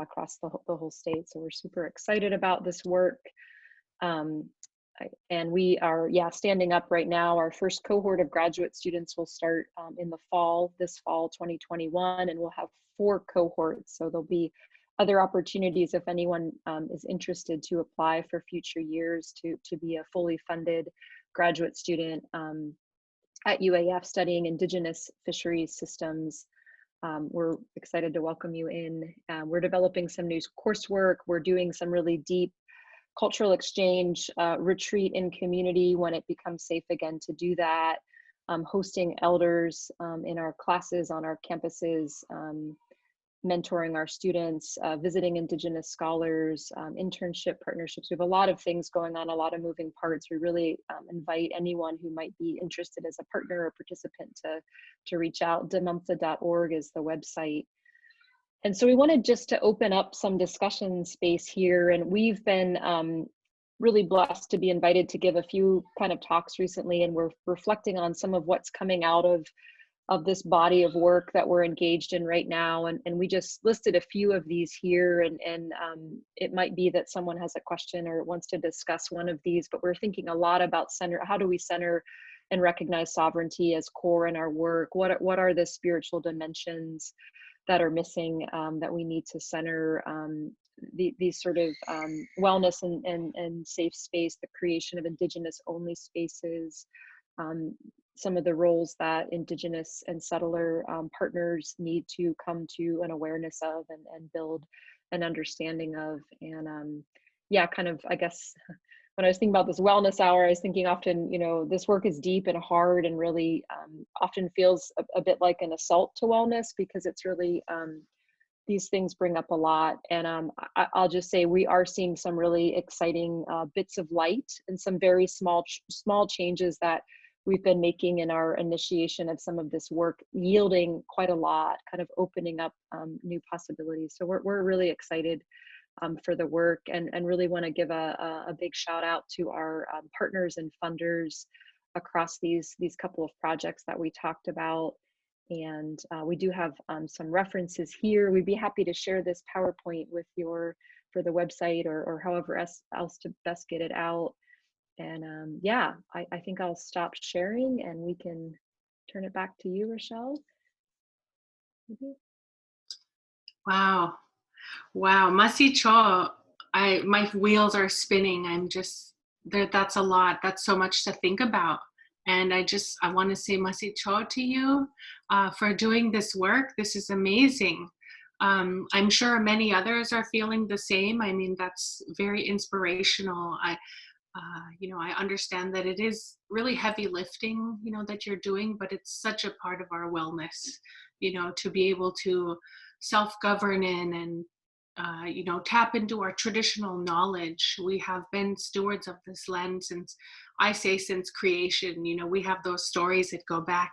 across the whole state. So we're super excited about this work. And we are, standing up right now. Our first cohort of graduate students will start in the fall, this fall 2021, and we'll have 4 cohorts. So there'll be other opportunities if anyone is interested to apply for future years to be a fully funded graduate student at UAF studying Indigenous fisheries systems. We're excited to welcome you in. We're developing some new coursework. We're doing some really deep cultural exchange, retreat in community when it becomes safe again to do that, hosting elders in our classes on our campuses, mentoring our students, visiting Indigenous scholars, internship partnerships. We have a lot of things going on, a lot of moving parts. We really invite anyone who might be interested as a partner or participant to reach out. Demumpta.org is the website. And so we wanted just to open up some discussion space here, and we've been really blessed to be invited to give a few kind of talks recently, and we're reflecting on some of what's coming out of this body of work that we're engaged in right now. And we just listed a few of these here, and it might be that someone has a question or wants to discuss one of these, but we're thinking a lot about how do we center and recognize sovereignty as core in our work? What are the spiritual dimensions that are missing that we need to center these sort of wellness and safe space, the creation of Indigenous only spaces, some of the roles that Indigenous and settler partners need to come to an awareness of and build an understanding of. And kind of, I guess, when I was thinking about this wellness hour, I was thinking often, this work is deep and hard and really often feels a bit like an assault to wellness, because it's really, these things bring up a lot. And I'll just say we are seeing some really exciting bits of light and some very small changes that we've been making in our initiation of some of this work, yielding quite a lot, kind of opening up new possibilities. So we're really excited for the work, and really want to give a big shout out to our partners and funders across these couple of projects that we talked about. And we do have some references here. We'd be happy to share this PowerPoint with for the website or however else to best get it out. And yeah, I think I'll stop sharing and we can turn it back to you, Rochelle. Maybe? Wow. Masi cho, my wheels are spinning. I'm just there. That's a lot. That's so much to think about. And I want to say Masi cho to you for doing this work. This is amazing. I'm sure many others are feeling the same. I mean, that's very inspirational. I understand that it is really heavy lifting, that you're doing, but it's such a part of our wellness, to be able to self-govern in and, tap into our traditional knowledge. We have been stewards of this land since creation. We have those stories that go back,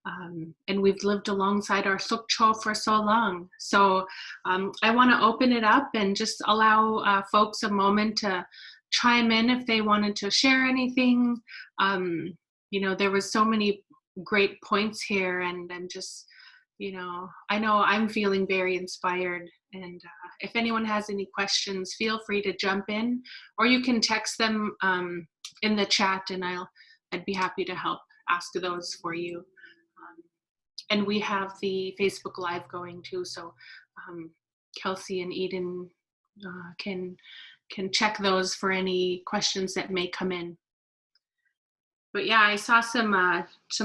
and we've lived alongside our sukcho for so long. So I want to open it up and just allow folks a moment to chime in if they wanted to share anything. There was so many great points here, and I'm just, I know I'm feeling very inspired. And if anyone has any questions, feel free to jump in, or you can text them in the chat, and I'd be happy to help ask those for you. And we have the Facebook Live going too, so Kelsey and Eden can check those for any questions that may come in. But yeah, I saw some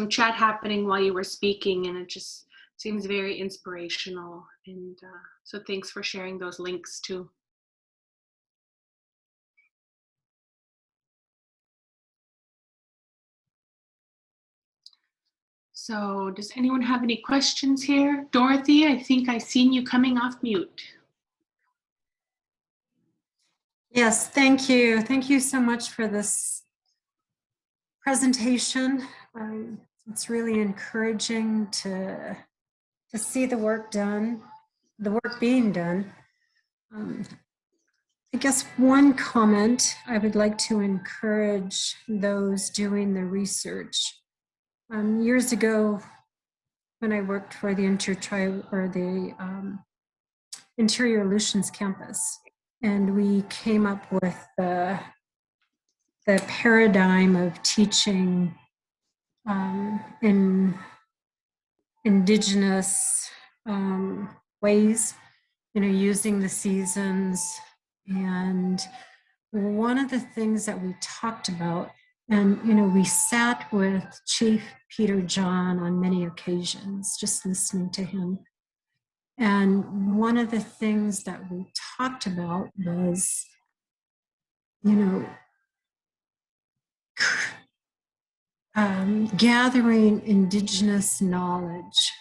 chat happening while you were speaking, and it just seems very inspirational. And so thanks for sharing those links too. So does anyone have any questions here? Dorothy, I think I seen you coming off mute. Yes, thank you. Thank you so much for this presentation. It's really encouraging to see the work done, the work being done. I guess one comment I would like to encourage those doing the research. Years ago, when I worked for the Interior Aleutians campus, and we came up with the paradigm of teaching in Indigenous ways, using the seasons. And one of the things that we talked about, and we sat with Chief Peter John on many occasions, just listening to him. And one of the things that we talked about was, gathering Indigenous knowledge.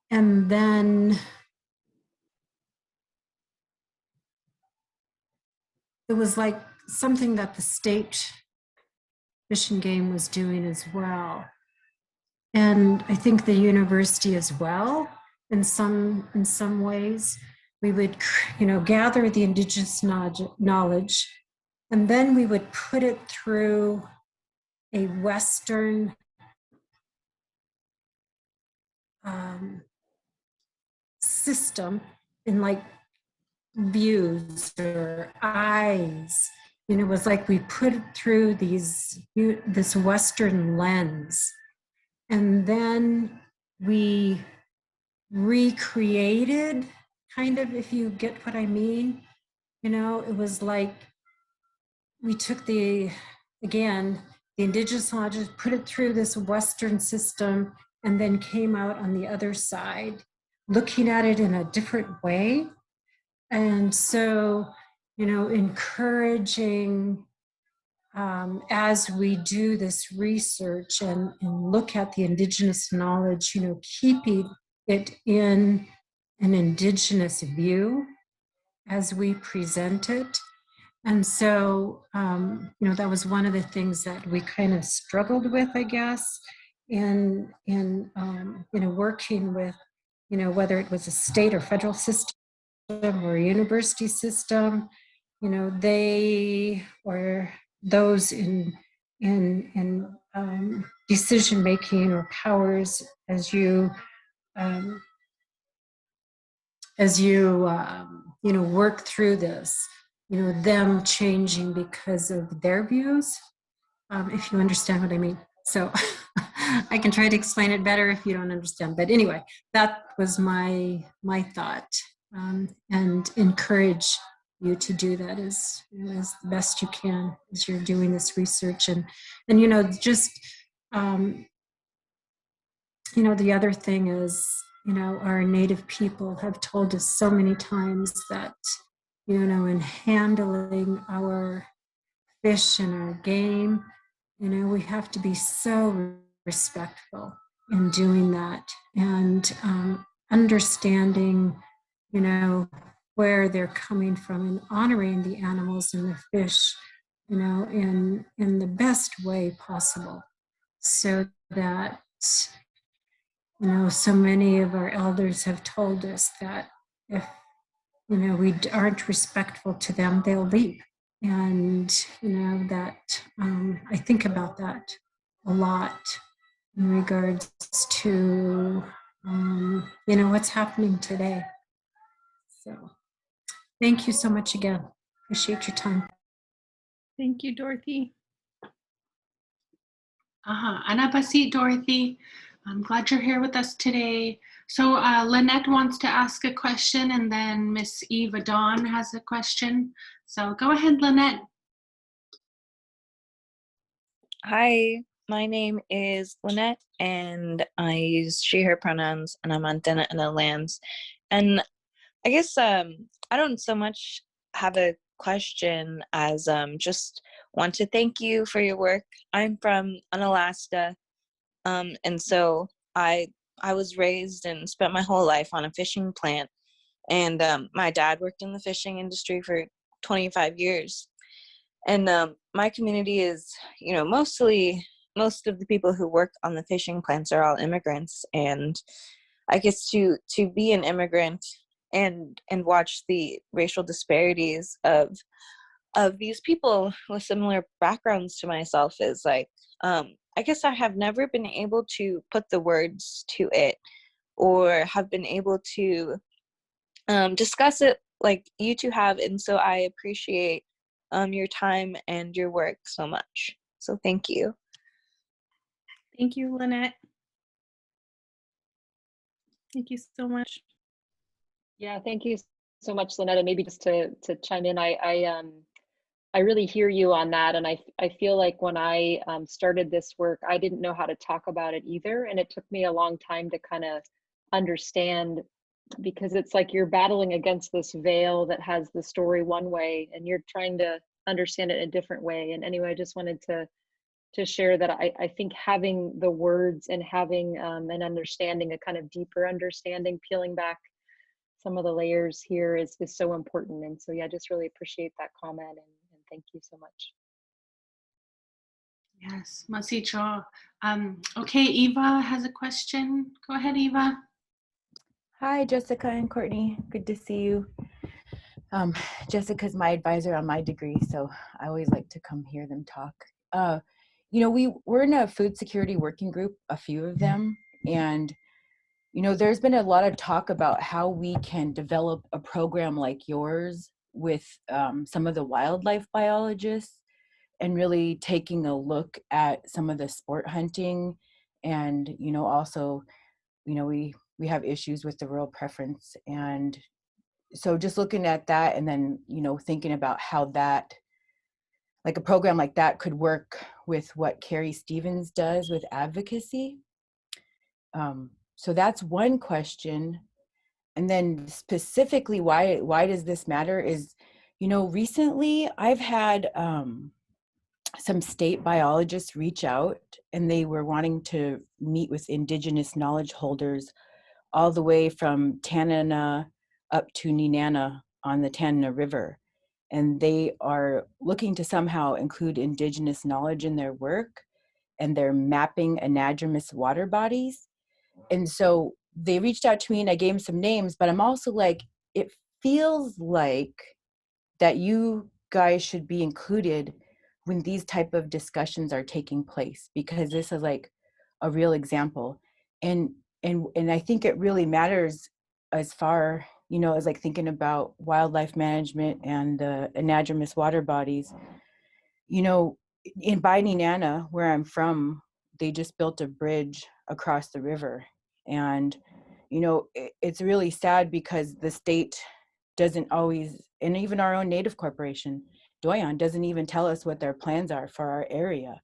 And then it was like something that the state Fish and Game was doing as well. And I think the university as well, in some ways. We would, gather the Indigenous knowledge, and then we would put it through a Western system in like views or eyes. It was like we put it through this Western lens, and then we recreated, kind of, if you get what I mean. It was like we took the Indigenous knowledge, put it through this Western system, and then came out on the other side, looking at it in a different way. And so, encouraging as we do this research and look at the Indigenous knowledge, keeping it in an Indigenous view as we present it. And so, that was one of the things that we kind of struggled with, I guess, in working with, whether it was a state or federal system or university system, you know, they or those in decision making or powers um, as you you know, work through this, you know, them changing because of their views, if you understand what I mean. So I can try to explain it better if you don't understand. But anyway, that was my thought, and encourage you to do that as, you know, as the best you can as you're doing this research. And you know, just you know, the other thing is, you know, our Native people have told us so many times that, you know, in handling our fish and our game, you know, we have to be so respectful in doing that, and understanding, you know, where they're coming from, and honoring the animals and the fish, you know, in the best way possible, so that, you know, so many of our elders have told us that if, you know, we aren't respectful to them, they'll leave. And, you know, that I think about that a lot in regards to, you know, what's happening today. So thank you so much again. Appreciate your time. Thank you, Dorothy. Anabasi, Dorothy. I'm glad you're here with us today. So Lynette wants to ask a question, and then Miss Eva Dawn has a question. So go ahead, Lynette. Hi, my name is Lynette, and I use she, her pronouns, and I'm on Dena'ina lands. And I guess I don't so much have a question as just want to thank you for your work. I'm from Alaska, and so I was raised and spent my whole life on a fishing plant, and my dad worked in the fishing industry for 25 years. And my community is, you know, most of the people who work on the fishing plants are all immigrants. And I guess to be an immigrant and watch the racial disparities of these people with similar backgrounds to myself is like, I guess I have never been able to put the words to it, or have been able to discuss it like you two have. And so I appreciate your time and your work so much. So thank you. Thank you, Lynette. Thank you so much. Yeah, thank you so much, Lynette. And maybe just to chime in, I really hear you on that. And I feel like when I started this work, I didn't know how to talk about it either. And it took me a long time to kind of understand, because it's like you're battling against this veil that has the story one way, and you're trying to understand it in a different way. And anyway, I just wanted to share that I think having the words and having an understanding, a kind of deeper understanding, peeling back some of the layers here is so important. And so yeah, I just really appreciate that comment, and thank you so much. Yes, Masicho. Okay, Eva has a question. Go ahead, Eva. Hi, Jessica and Courtney. Good to see you. Jessica's my advisor on my degree, so I always like to come hear them talk. You know, we're in a food security working group, a few of them, and you know, there's been a lot of talk about how we can develop a program like yours with some of the wildlife biologists, and really taking a look at some of the sport hunting, and you know, also, you know, we have issues with the rural preference. And so just looking at that, and then, you know, thinking about how that, like a program like that could work with what Carrie Stevens does with advocacy. So that's one question. And then specifically, why does this matter is, you know, recently I've had some state biologists reach out, and they were wanting to meet with Indigenous knowledge holders all the way from Tanan up to Nenana on the Tanana River. And they are looking to somehow include Indigenous knowledge in their work, and they're mapping anadromous water bodies. And so they reached out to me, and I gave them some names, but I'm also like, it feels like that you guys should be included when these type of discussions are taking place, because this is like a real example. And I think it really matters as far, you know, as like thinking about wildlife management and the anadromous water bodies. You know, in Btwn, where I'm from, they just built a bridge across the river. And, you know, it's really sad because the state doesn't always, and even our own native corporation, Doyon, doesn't even tell us what their plans are for our area.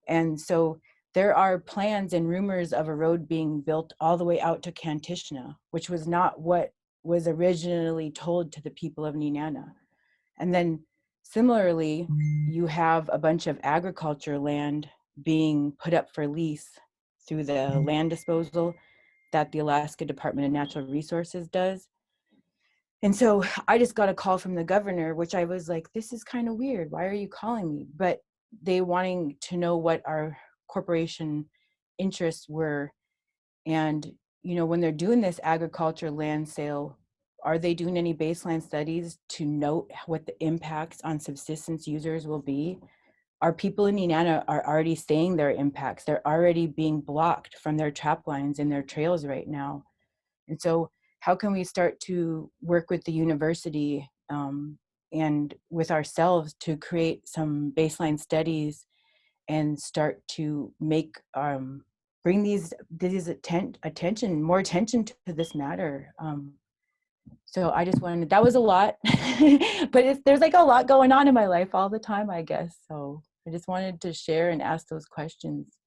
And so there are plans and rumors of a road being built all the way out to Kantishna, which was not what was originally told to the people of Nenana. And then similarly, you have a bunch of agriculture land being put up for lease through the land disposal that the Alaska Department of Natural Resources does. And so I just got a call from the governor, which I was like, this is kind of weird. Why are you calling me? But they wanting to know what our corporation interests were. And, you know, when they're doing this agriculture land sale, are they doing any baseline studies to note what the impacts on subsistence users will be? Our people in Nenana are already saying their impacts. They're already being blocked from their trap lines and their trails right now. And so how can we start to work with the university and with ourselves to create some baseline studies and start to make bring more attention to this matter. So I just wanted, that was a lot, but there's like a lot going on in my life all the time, I guess. So I just wanted to share and ask those questions.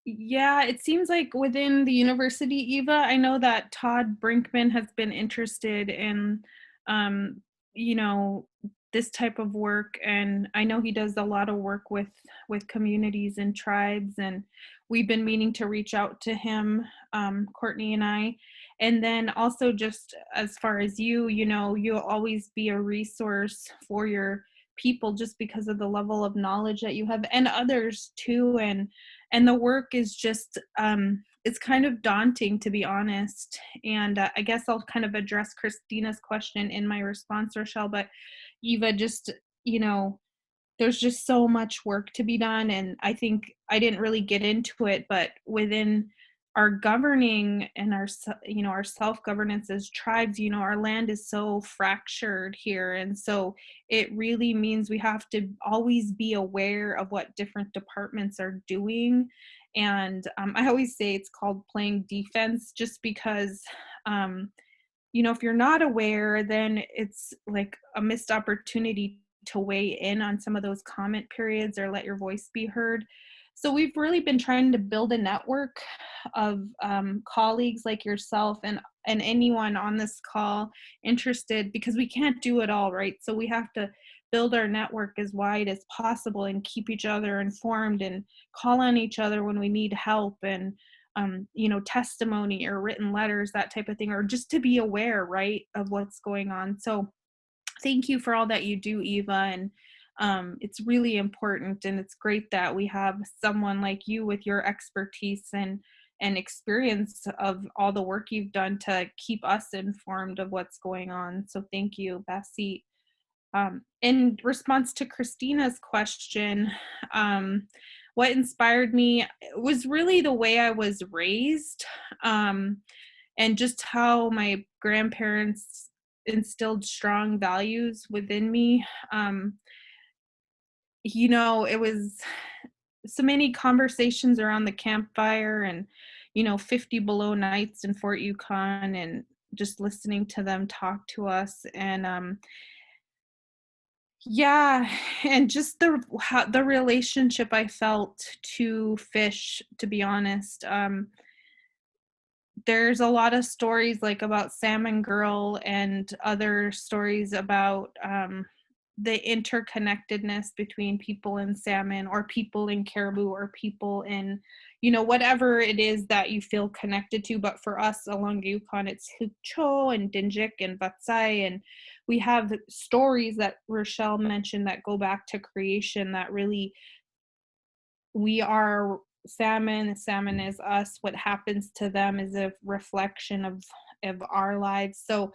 Yeah, it seems like within the university, Eva, I know that Todd Brinkman has been interested in, you know, this type of work, and I know he does a lot of work with communities and tribes, and we've been meaning to reach out to him, Courtney and I. And then also, just as far as you know, you'll always be a resource for your people just because of the level of knowledge that you have, and others too. And the work is just it's kind of daunting, to be honest. And I guess I'll kind of address Christina's question in my response, Rochelle. But Eva, just, you know, there's just so much work to be done, and I think I didn't really get into it, but within our governing and our, you know, our self-governance as tribes, you know, our land is so fractured here, and so it really means we have to always be aware of what different departments are doing. And I always say it's called playing defense, just because you know, if you're not aware, then it's like a missed opportunity to weigh in on some of those comment periods or let your voice be heard. So we've really been trying to build a network of colleagues like yourself and anyone on this call interested, because we can't do it all, right? So we have to build our network as wide as possible and keep each other informed and call on each other when we need help, and you know, testimony or written letters, that type of thing, or just to be aware, right, of what's going on. So thank you for all that you do, Eva. And it's really important, and it's great that we have someone like you with your expertise and experience of all the work you've done to keep us informed of what's going on. So thank you, Basit. In response to Christina's question, what inspired me was really the way I was raised, and just how my grandparents instilled strong values within me. You know, it was so many conversations around the campfire, and, you know, 50 below nights in Fort Yukon, and just listening to them talk to us. And yeah, and just the relationship I felt to fish, to be honest. There's a lot of stories like about Salmon Girl and other stories about the interconnectedness between people in salmon, or people in caribou, or people in, you know, whatever it is that you feel connected to. But for us along Yukon, it's Hukcho and Dinjik and Vatsai, and we have stories that Rochelle mentioned that go back to creation, that really, we are salmon is us. What happens to them is a reflection of of our lives. So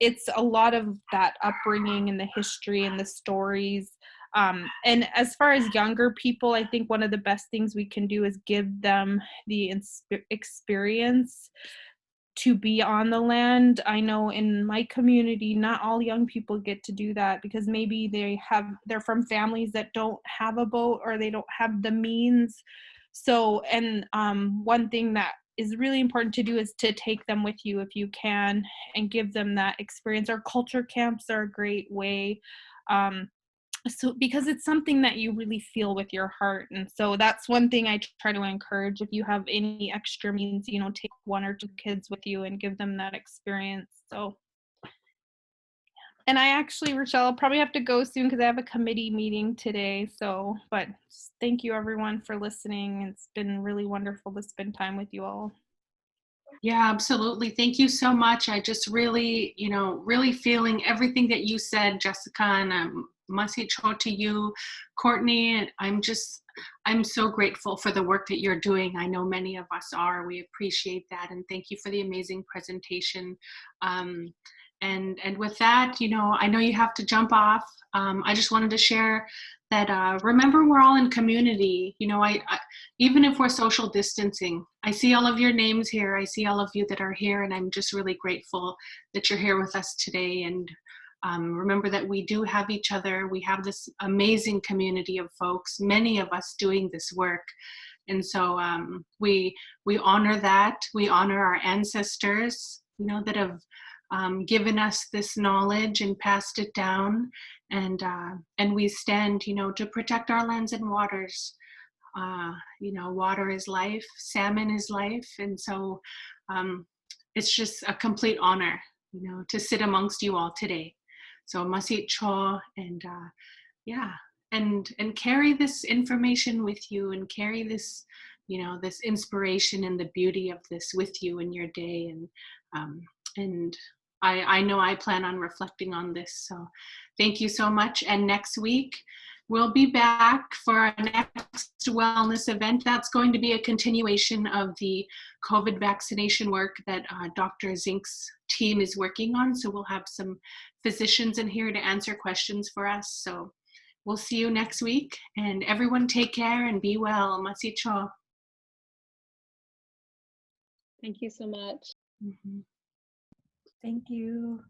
it's a lot of that upbringing and the history and the stories. And as far as younger people, I think one of the best things we can do is give them the experience to be on the land. I know in my community, not all young people get to do that because maybe they're from families that don't have a boat or they don't have the means. So, and one thing that is really important to do is to take them with you if you can and give them that experience. Our culture camps are a great way. So because it's something that you really feel with your heart. And so that's one thing I try to encourage. If you have any extra means, take 1 or 2 kids with you and give them that experience. So, and I actually, Rochelle, I'll probably have to go soon because I have a committee meeting today. So, but thank you everyone for listening. It's been really wonderful to spend time with you all. Yeah, absolutely. Thank you so much. I just really, really feeling everything that you said, Jessica, and Masicho to you, Courtney. I'm so grateful for the work that you're doing. I know many of us are. We appreciate that, and thank you for the amazing presentation. And with that, I know you have to jump off. I just wanted to share that remember, we're all in community. I even if we're social distancing, I see all of your names here. I see all of you that are here, and I'm just really grateful that you're here with us today. And remember that we do have each other. We have this amazing community of folks, many of us doing this work. And so we honor that. We honor our ancestors, that have given us this knowledge and passed it down. And we stand, to protect our lands and waters. Water is life, salmon is life. And so it's just a complete honor, to sit amongst you all today. So masit cho, and and carry this information with you, and carry this, this inspiration and the beauty of this with you in your day. And I know I plan on reflecting on this. So thank you so much. And next week, we'll be back for our next wellness event. That's going to be a continuation of the COVID vaccination work that Dr. Zink's team is working on. So we'll have some physicians in here to answer questions for us. So we'll see you next week. And everyone take care and be well. Masit cho. Thank you so much. Thank you.